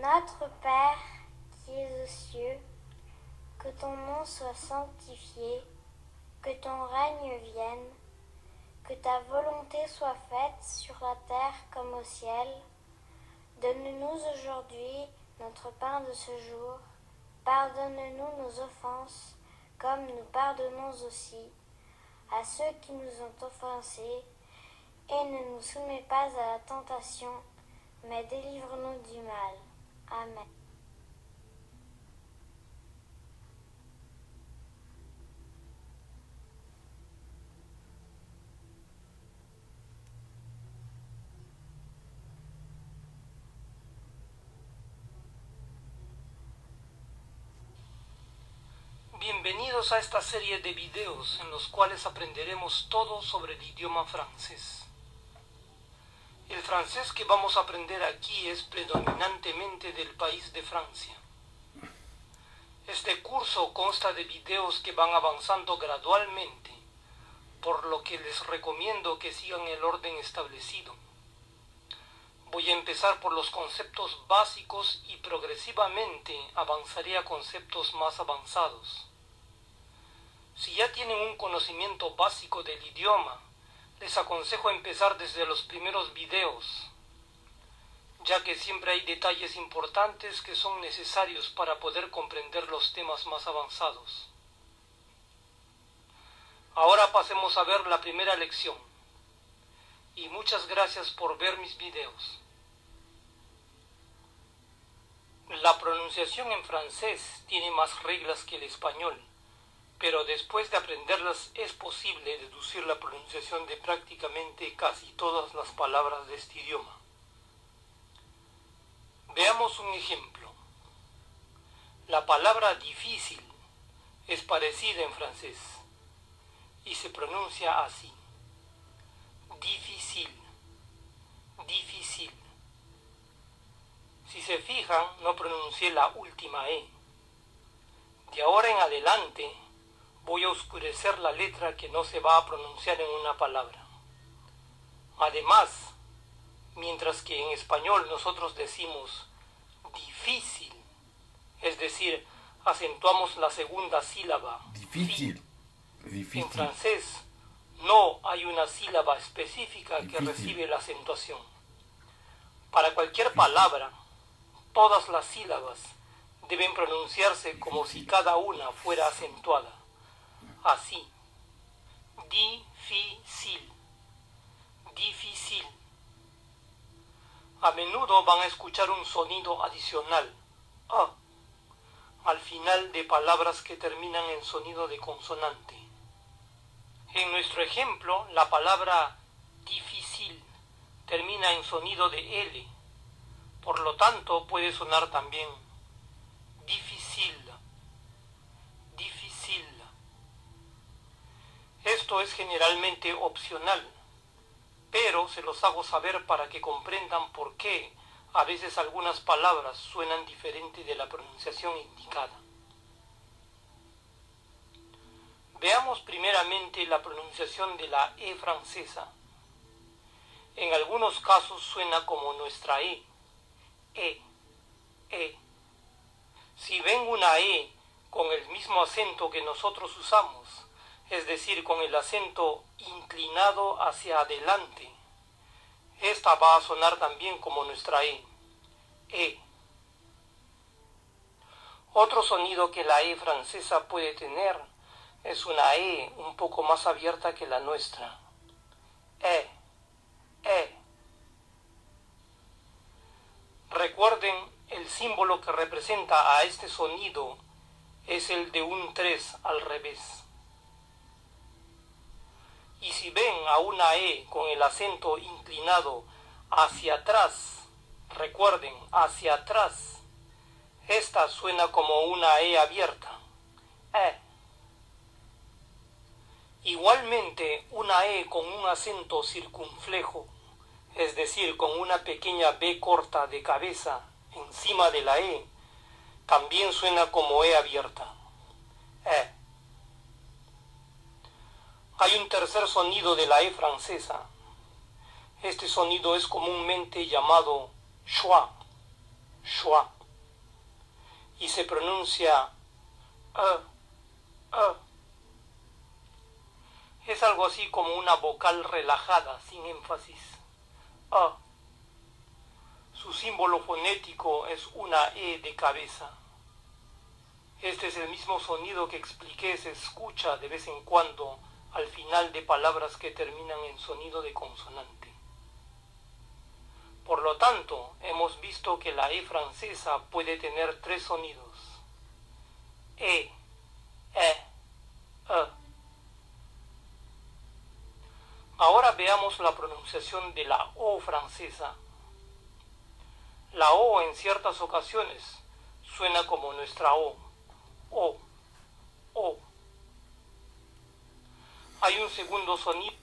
Notre Père qui es aux cieux, que ton nom soit sanctifié, que ton règne vienne, que ta volonté soit faite sur la terre comme au ciel. Donne-nous aujourd'hui notre pain de ce jour. Pardonne-nous nos offenses, comme nous pardonnons aussi à ceux qui nous ont offensés. Et ne nous soumets pas à la tentation, mais délivre-nous du mal. Amen. Bienvenidos a esta serie de videos en los cuales aprenderemos todo sobre el idioma francés. El francés que vamos a aprender aquí es predominantemente del país de Francia. Este curso consta de videos que van avanzando gradualmente, por lo que les recomiendo que sigan el orden establecido. Voy a empezar por los conceptos básicos y progresivamente avanzaré a conceptos más avanzados. Si ya tienen un conocimiento básico del idioma, les aconsejo empezar desde los primeros videos, ya que siempre hay detalles importantes que son necesarios para poder comprender los temas más avanzados. Ahora pasemos a ver la primera lección. Y muchas gracias por ver mis videos. La pronunciación en francés tiene más reglas que el español, pero después de aprenderlas es posible deducir la pronunciación de prácticamente casi todas las palabras de este idioma. Veamos un ejemplo. La palabra difícil es parecida en francés y se pronuncia así. Difícil, difícil. Si se fijan, no pronuncié la última E. De ahora en adelante voy a oscurecer la letra que no se va a pronunciar en una palabra. Además, mientras que en español nosotros decimos difícil, es decir, acentuamos la segunda sílaba. Difícil. En francés no hay una sílaba específica que recibe la acentuación. Para cualquier palabra, todas las sílabas deben pronunciarse como si cada una fuera acentuada. Así. Difícil. Difícil. A menudo van a escuchar un sonido adicional, A, al final de palabras que terminan en sonido de consonante. En nuestro ejemplo, la palabra difícil termina en sonido de L, por lo tanto puede sonar también difícil, difícil. Esto es generalmente opcional, pero se los hago saber para que comprendan por qué a veces algunas palabras suenan diferente de la pronunciación indicada. Veamos primeramente la pronunciación de la E francesa. En algunos casos suena como nuestra E. E. Si ven una E con el mismo acento que nosotros usamos, es decir, con el acento inclinado hacia adelante, esta va a sonar también como nuestra E. E. Otro sonido que la E francesa puede tener es una E un poco más abierta que la nuestra. E. Recuerden, el símbolo que representa a este sonido es el de un 3 al revés. Y si ven a una E con el acento inclinado hacia atrás, recuerden, hacia atrás, esta suena como una E abierta. Igualmente, una E con un acento circunflejo, es decir, con una pequeña B corta de cabeza encima de la E, también suena como E abierta. Hay un tercer sonido de la E francesa. Este sonido es comúnmente llamado schwa. schwa, y se pronuncia Es algo así como una vocal relajada, sin énfasis. Su símbolo fonético es una E de cabeza. Este es el mismo sonido que expliqué se escucha de vez en cuando al final de palabras que terminan en sonido de consonante. Por lo tanto, hemos visto que la E francesa puede tener 3 sonidos: E, E. Ahora veamos la pronunciación de la O francesa. La O en ciertas ocasiones suena como nuestra O. O. Hay un segundo sonido